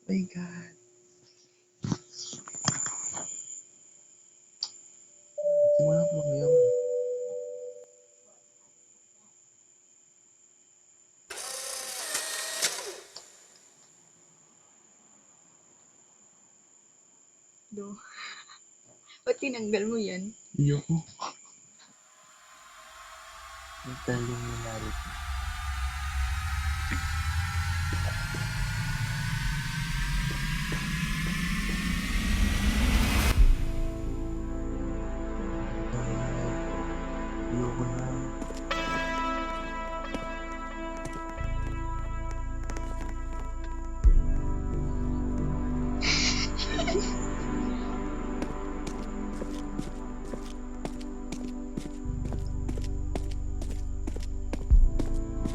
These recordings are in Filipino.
My God. Simula po ngayon. Do. Ba't tinanggal mo yan? Iyo ko. Nagtaling yung nalit. Iyo ko na.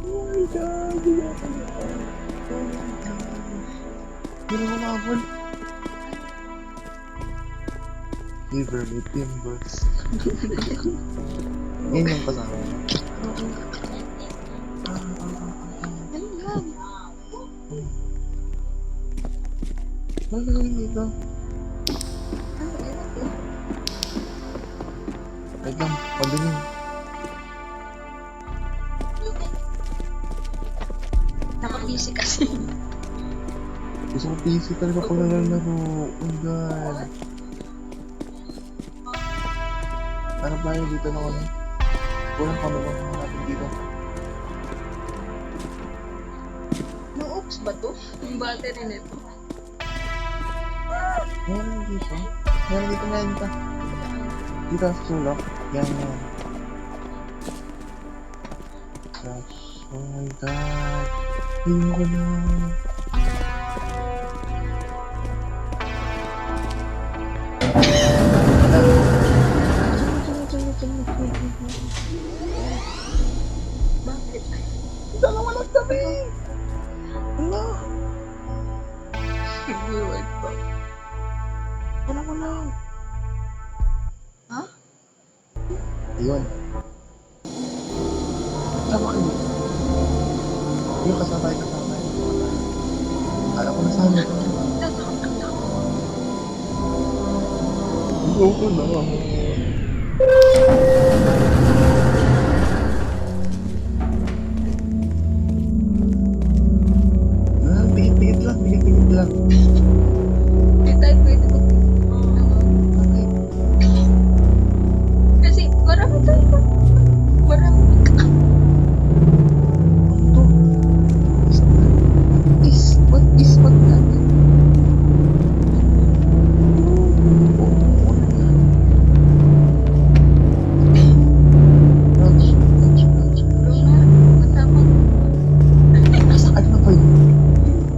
Oh my God! Iyo ko na. Oh my God. Hindi na kumabol. Fever may pimples. Yan yung kasama mo. Ano yan? Ano gagawin dito? Ano yan? Wait lang, pagdating. Naka-busy kasi. Gusto ko PC talaga pag nalalaro. Oh my God. Ano ba yun dito na kami? Walang panabang natin dito. No-oops ba to? Yung battery nito. Meron dito. Meron dito, meron dito. Dito sa sulok. Yan, yan. Gosh. Oh my God. Ayoko na. Bakit? Dalawa lang kami! Ano? Nag-work pa. Dalawa lang. Ha? Ayun. Sama kayo. Yung kasama tayo. Alam ko na sana. Ayoko na. Tigit-tigit lang. Tigit-tigit lang. Hindi tayo pwede mag... Okay. Kasi marami tayo. Marami. What is that?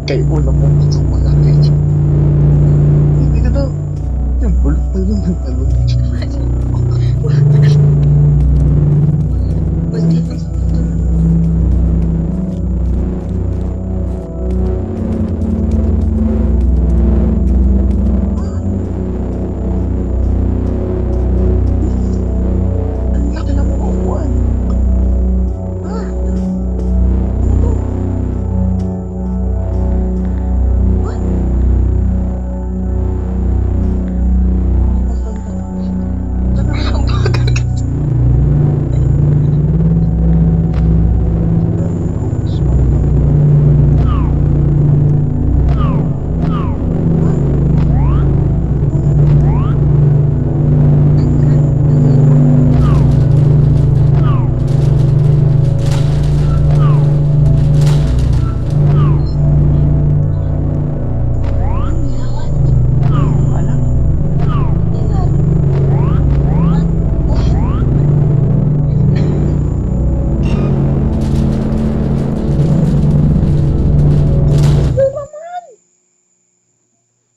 Kayak ulang mo semua lagi. Hindi ka daw. Yung bulok pa yun ng talon. Ang laki na mo kukuhan. Ah! What?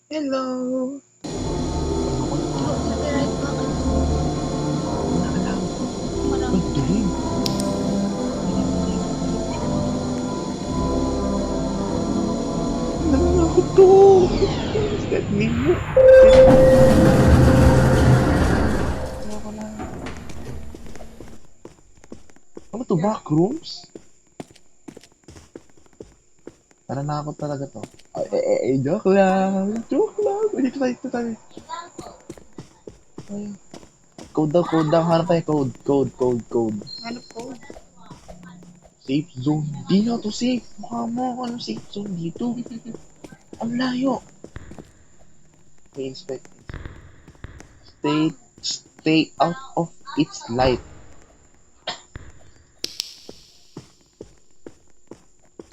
Hello. Nag-right pa ka. Nakalang. Marami. Ang dilim. Nangyayakot to. Is that me? Ayoko na. Ano to? Backrooms? Nananakot talaga to. Joke lang. Joke lang. Dito tayo, dito tayo. Ay. Code daw, code daw. Hanap tayo, code. Code. Hanap ko. Safe zone. Di na to safe. Mukha mo ano safe zone dito. Ang layo. Inspect. Stay out of its light.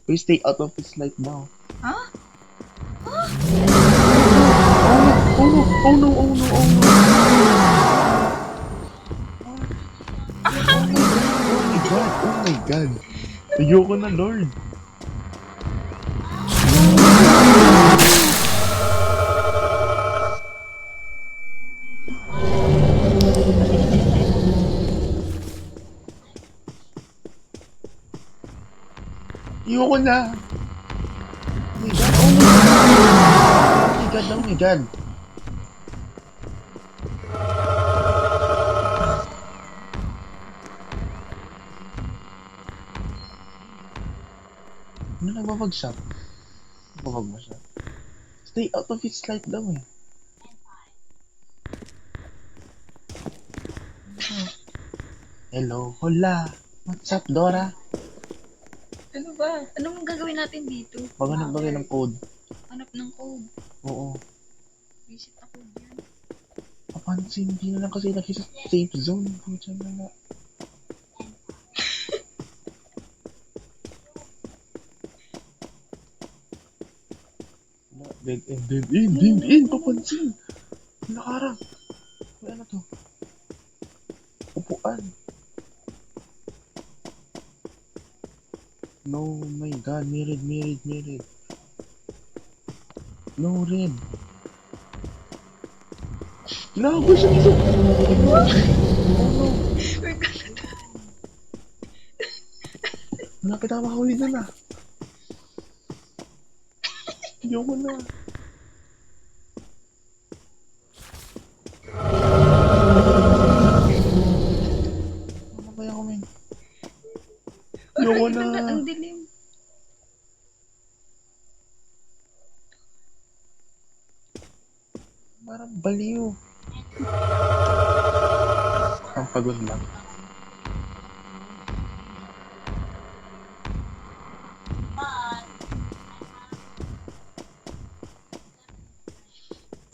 Please stay out of its light now. Ha? Oh no, oh no, oh no, oh no. Oh my god, oh my god. Ayoko na, Lord. Ayoko na. Oh my god, oh my god. Oh my god. Ano nagbabagsak? Babag mo siya. Stay out of its light daw eh. Hello, hola. What's up, Dora? Ano ba? Anong gagawin natin dito? Maghanap bagay ng code. Hanap ng code. Oo. Visit ako dyan. Papansin, hindi na lang kasi lagi sa safe zone. Pucha na nga. Dead end, papansin. Nakarang. May ano to? Upuan. No, my god, may red. No, red. Nago siya dito. Oh no. Malapit ako makahuli na na. Ayoko na. Ano ba ako, men? Ayoko na. Ang dilim. Parang baliw. Ang pagod lang.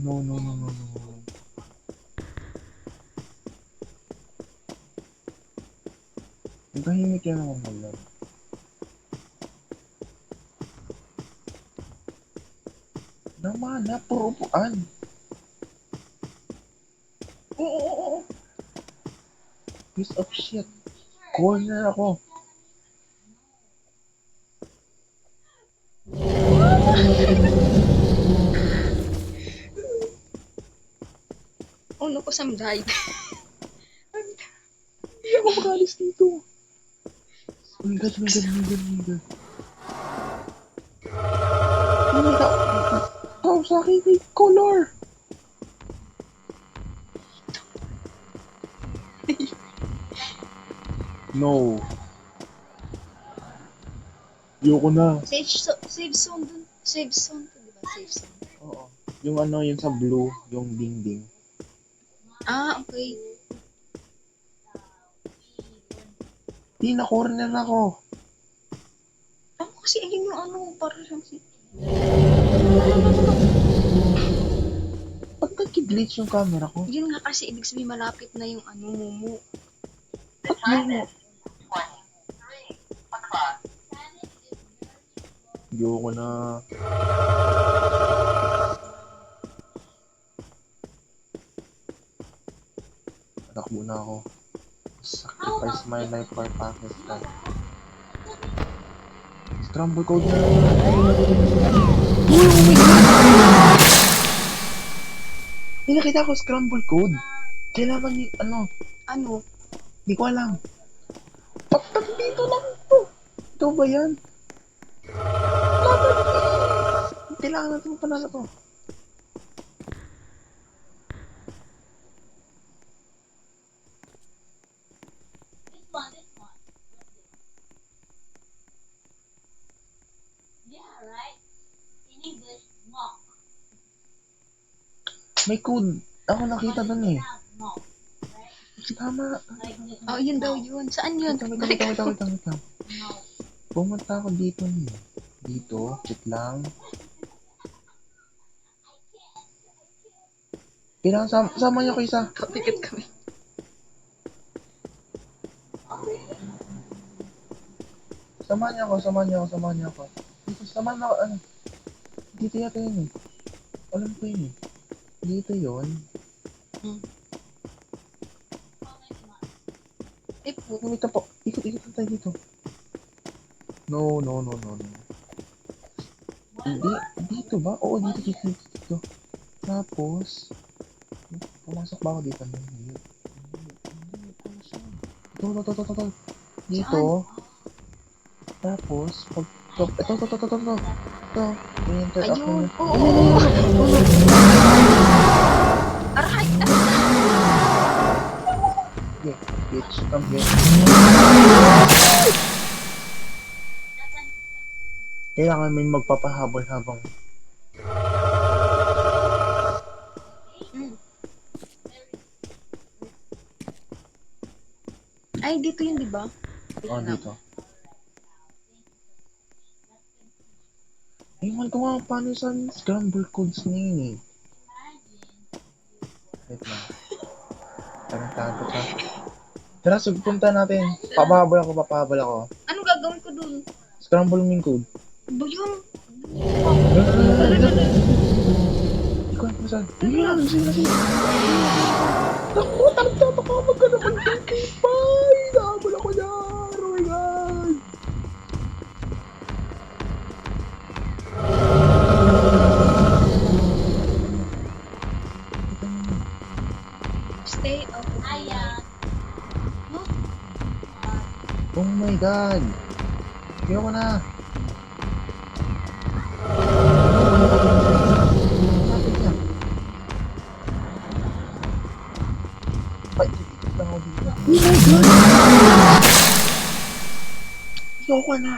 No. Tahimik yan ako maglaro. Naman na, puro upuan. Oo. Piece of shit. Corner ako. Oh no, ko some died. Hindi ako makalis dito. Oh my god. Hindi ka. Tawag sa akin kay color. No. Ayoko na. Save zone dun. Save zone to, diba? Save zone. Oo. Yung ano, yung sa blue, yung ding. Ah, okay. Di na corner ako. Ako kasi ayun yung ano, para siyang si... Ba't nag-glitch yung camera ko? Yun nga kasi, ibig sabihin malapit na yung ano, Momo. Ba't mo? Ayoko na. Takbo na ako. Sacrifice my life for Pakistan. Scramble code na. Oh my god! May nakita ko scramble code. Kailangan yung ano. Ano? Hindi ko alam. Ba't dito lang to? Ito ba yan? Kailangan natin panalo to. May code. Ako nakita dun eh. Tama. Oh, yun daw yun. Saan yun? Wait lang. Pumunta ako dito niyo. Dito. Wait lang. Kailangan sama niyo ko isa. Papikat kami. Samahan niyo ako. Dito, samahan ako, ano. Dito yata yun eh. Alam ko yun eh. Dito yun. Eh, po. Kumita po. Ikot tayo dito. No. Dito ba? Oo, dito. Tapos, pumasok ba ako dito? Hindi. Ito. Dito. Tapos, ito. I-enter ako. Ayun. Oo. Aray! Okay, bitch, come here. Kailangan may magpapahabol habang Ay, dito yun, di ba? dito. Ewan ko nga paano sa scramble codes na yun eh. Wait lang. Tarantado ka. Tara, punta natin. Papahabol ako. Anong gagawin ko dun? Scramble main code. Ba yun? Ikaw ang saan? Ayun, sige. Naku, tarantado ka. Magkano mag-25. Nahabol ako yan. Oh my God. Stay up. Oh my God. Ayoko na. Lapit na. Ay, ikot lang ako dito. Oh my God. Ayoko na.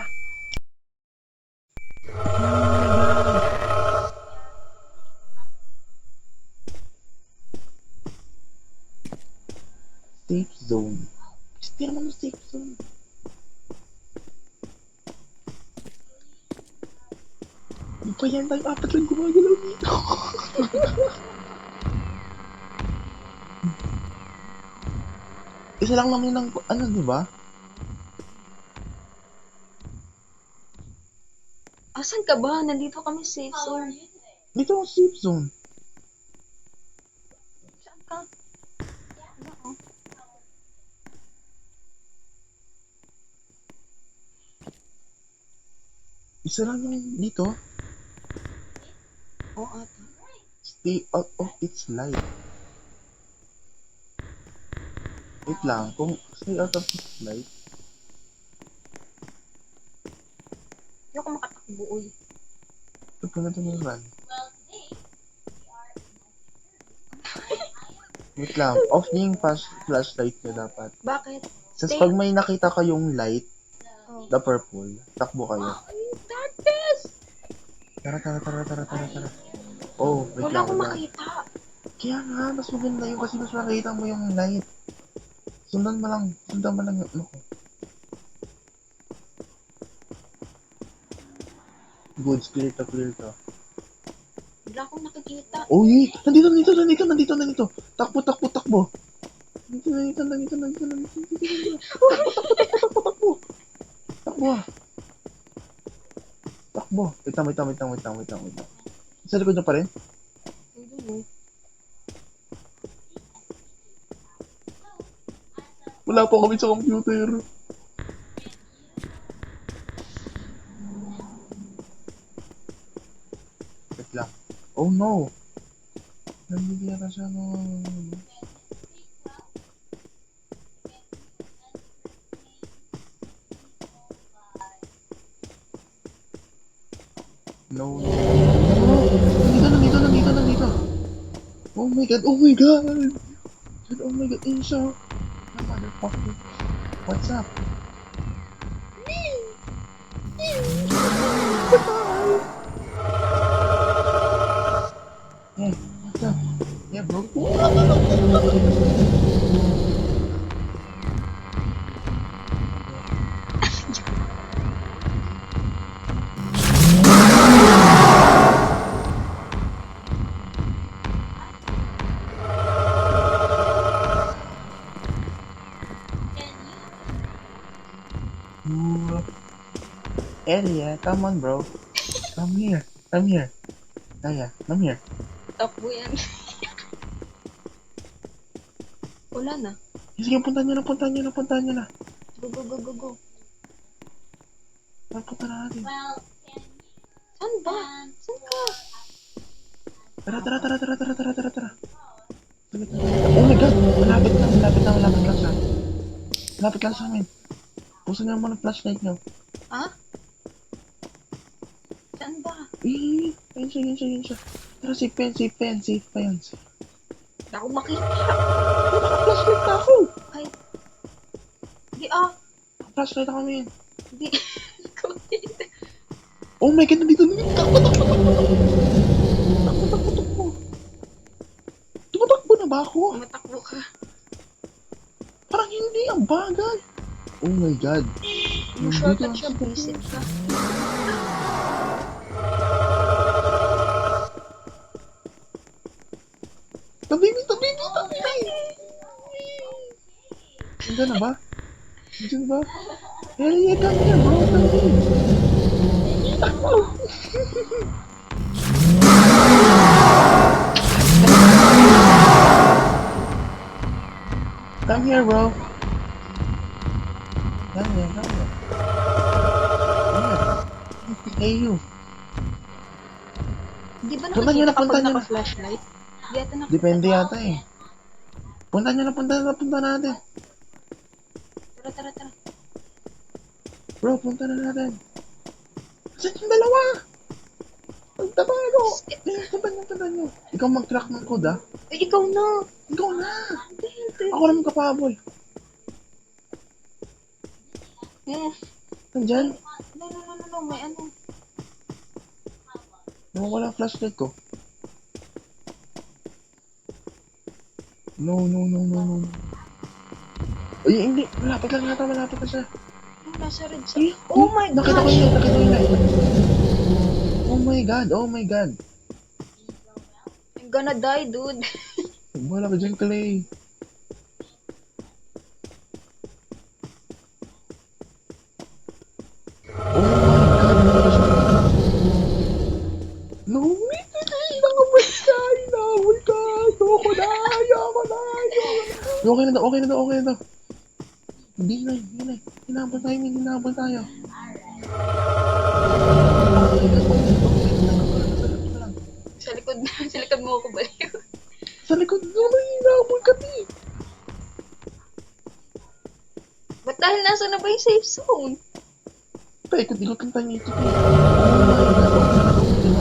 Safe zone. Gusto naman ng safe zone. Di pa yan tayo apat lang gumagalaw dito. Isa lang naman ng ano, di ba? Asan ka ba? Nandito kami safe zone. Dito ang safe zone. Saan ka? Ano? Isa lang yung dito. Oo, ata. Stay out of its light. Wait lang, kung stay out of its light. Hindi ako makatakbo, uy. Ito pa na yung run. Wait lang, off niyo yung flashlight nyo dapat. Bakit? Tapos pag may nakita kayong light, Oh. the purple, takbo kayo. Ay, darkness! Tara. Oh, wait Wala lang. akong makita. Kaya nga, mas maganda yun kasi mas makita mo yung light. Sundan mo lang yung ano ko. Good, clear to. Wala akong nakikita. Uy! Nandito! Takbo! Nandito. Takbo! Wait lang. Sa likod niyo pa rin? Hindi mo. Wala pa kami sa computer. Wait lang. Oh no! Nandito na siya no. No. Nandito. Oh my God. Oh my God, Insha. Oh, motherfucker. What's up? Hey, what's up? Ooh. Elia, come on, bro. Come here. Come here. Kaya, come here. Takbo yan. Wala na. Sige, puntahan nyo na, puntahan nyo na, puntahan nyo na. Go, go, go, go, go. Punta na natin. Saan ba? Saan ka? Tara, tara, tara, tara, tara, tara, tara, tara. Sige, tara. Oh my god! Malapit na, malapit na, malapit lang siya. Malapit lang sa amin. Puso nyo naman ang flashlight nyo. Ha? Saan ba? Ayun siya, yun siya, yun siya. Tara, safe pa yan, safe pa yan, safe pa yan. Hindi ako makita. Naka-flashlight na ako! Ay. Hindi ah. Flashlight na kami yun. Hindi. Ikaw din. Oh my god, nandito na yun! Takbo, takbo, takbo, takbo! Takbo, takbo, takbo! Tumatakbo na ba ako? Matakbo ka. Parang hindi, ang bagal! Oh my god. Shortcut siya, visit ka. Tabibi, tabibi, tabibi! Nandiyan na ba? Nandiyan ba? Elia, come here, bro, come here! Takbo! Come here, bro. Come here, come here. Come here. Hey, you. Di ba Punta nyo nakikita na, punta kapag nyo na. naka-flashlight? Di ata nakikita. Depende yata eh. Punta nyo na, punta natin. Tara, tara, tara. Bro, punta na natin. Saan yung dalawa? Pagtabago! Punta nyo. Ikaw mag-crack ng code, ah. Eh, ikaw na. Ikaw na. Hindi, hindi. Ako naman kapabol. Nandyan? No, may ano. Nawawala ang flashlight ko. No. Ay, hindi. Malapit lang yata, malapit na siya. Nasa red sa... Eh, Oh my nakita ko gosh! yun, nakita ko yun. Oh my god, oh my god. I'm gonna die, dude. Wala ka dyan, Clay. Oh my god, no, wait, nakabay ka, inawal ka, ayoko na. Okay na daw. Hindi na, hinabol tayo. Sa likod mo ako baliw. Sa likod naman, hinabol ka, ti. Ba't dahil nasa na ba yung safe zone? Ikot ang tanyo ito, ti.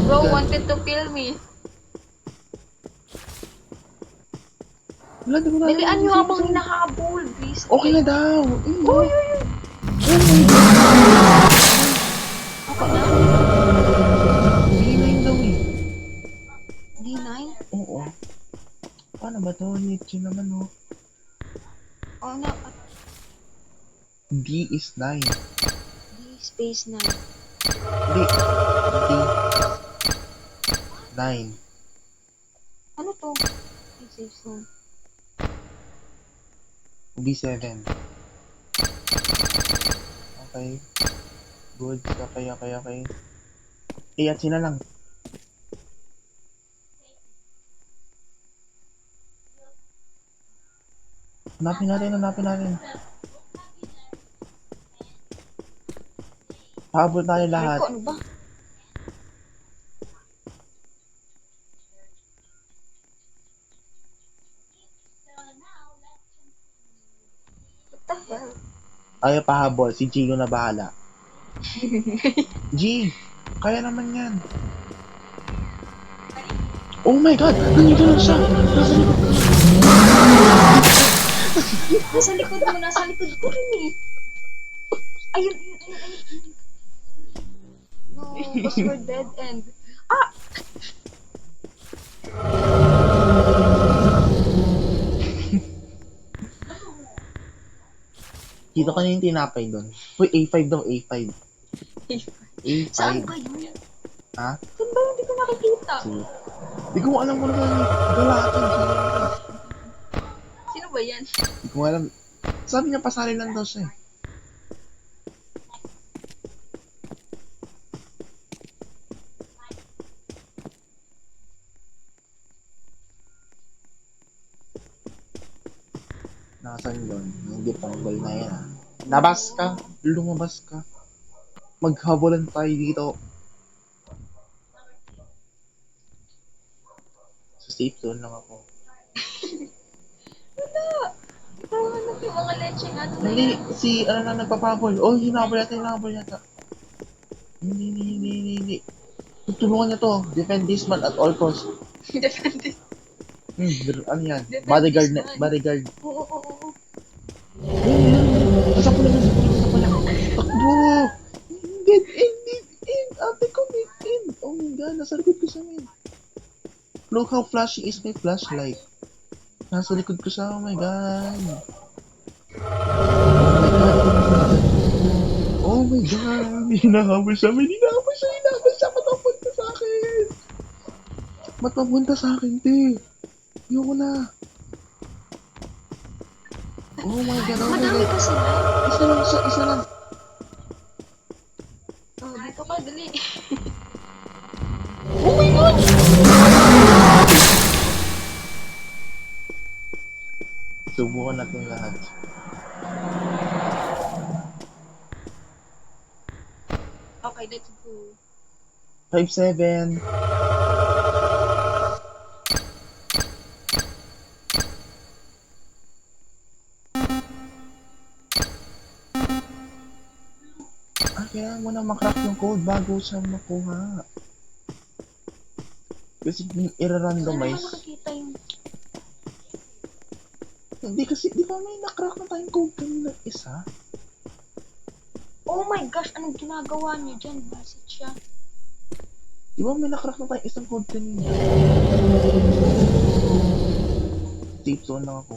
Bro wanted to kill me. Wala, di mo na. Dalian nyo habang nakahabol, please. Okay na daw. Uy. Oh my god. Okay na? D9 daw eh. D9? Oo. Paano ba to? Nietzsche naman oh. Oh, na. D is 9. D space 9. Hindi. D. 9. Ano to? Ay, safe zone. B7. Okay. Good. Okay. Iyatsi na lang. Hanapin natin. Paabot tayo lahat. Marco, ano ba? What the hell? Ayaw pahabol. Si Gio na bahala. G! Kaya naman yan. Oh my god! Nandito lang siya! Nasa likod. Nasa likod ko rin eh. Ayun. No, because we're dead end. Ah! Kita ko na yung tinapay doon. Uy, A5 daw, A5. Saan A5. ba yun? Ha? Saan ba yun? Hindi ko nakikita. So, di ko alam kung ano yung galatin. Sino ba yan? Di ko alam. Sabi niya, pasali lang daw siya eh. Nasaan doon? Hindi panggol na yan ah. Labas ka! Lumabas ka! Maghabulan tayo dito. Sa safe zone lang ako. Ano yung mga leche nga doon? Hindi, si ano na nagpapabol. Oh, hinabol yata. Hindi. Tutulungan niya to. Defend this man at all costs. Defended. Ano yan? Defend Bodyguard this na, man. bodyguard. Oo. Asa ko lang. Takbo! Dead end. Ate ko, dead end. Oh my god, nasa likod ko sa amin. Look how flashy is my flashlight. Nasa likod ko siya, oh my god. Oh my god. Hinahabol siya. Matapunta sa akin. Matapunta sa akin, te. Ayoko na. Oh my god, oh my Madami god. kasi na. Isa lang. Oh, dito ka, dali. Oh my god! Subukan natin lahat. Okay, let's go. 5-7. Kailangan mo na makrack yung code bago siya makuha. Kasi Saan naman i-randomize. nakikita yung... Hindi kasi, di ba may nakrack na tayong code kanina isa? Oh my gosh, anong ginagawa niyo dyan? Basit siya. Di ba may nakrack na tayong isang code kanina? Safe zone lang ako.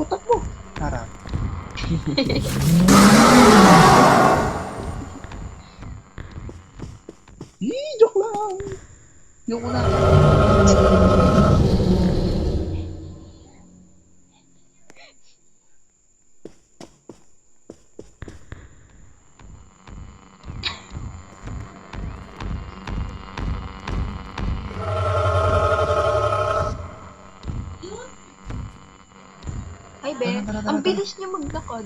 Takbo! Harap. Joke lang! Yung una. Ay, be. Tara. Ang bilis niya maglakad.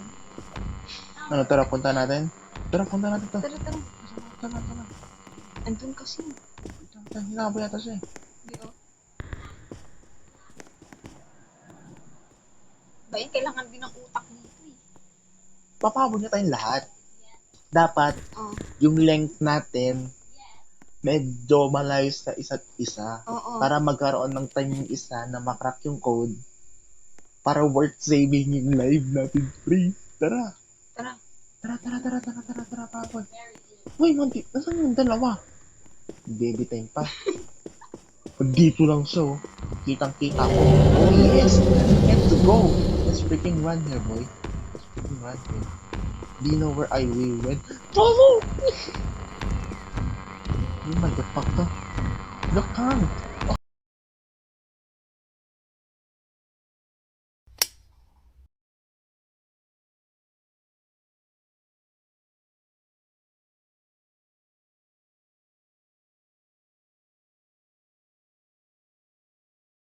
Ano, tara, punta natin. Tara, punta natin to. Tara. Tara. Andun kasi. Hinabo yata siya eh. Di oh. Ba, kailangan din ng utak dito eh. Papabol niya tayong lahat. Dapat, Oh. yung length natin, medyo malayo sa isa't isa. Oo. Para magkaroon ng time yung isa na makrack yung code. Para worth saving yung live natin free. Tara, papabol. Uy, nasaan yung dalawa? Baby time pa. Dito lang siya, oh. Kitang-kita ko. Oh yes! Let's go! Let's freaking run here, boy. Let's freaking run here. Do you know where I will win? Oh my god, fuck to. Look, count!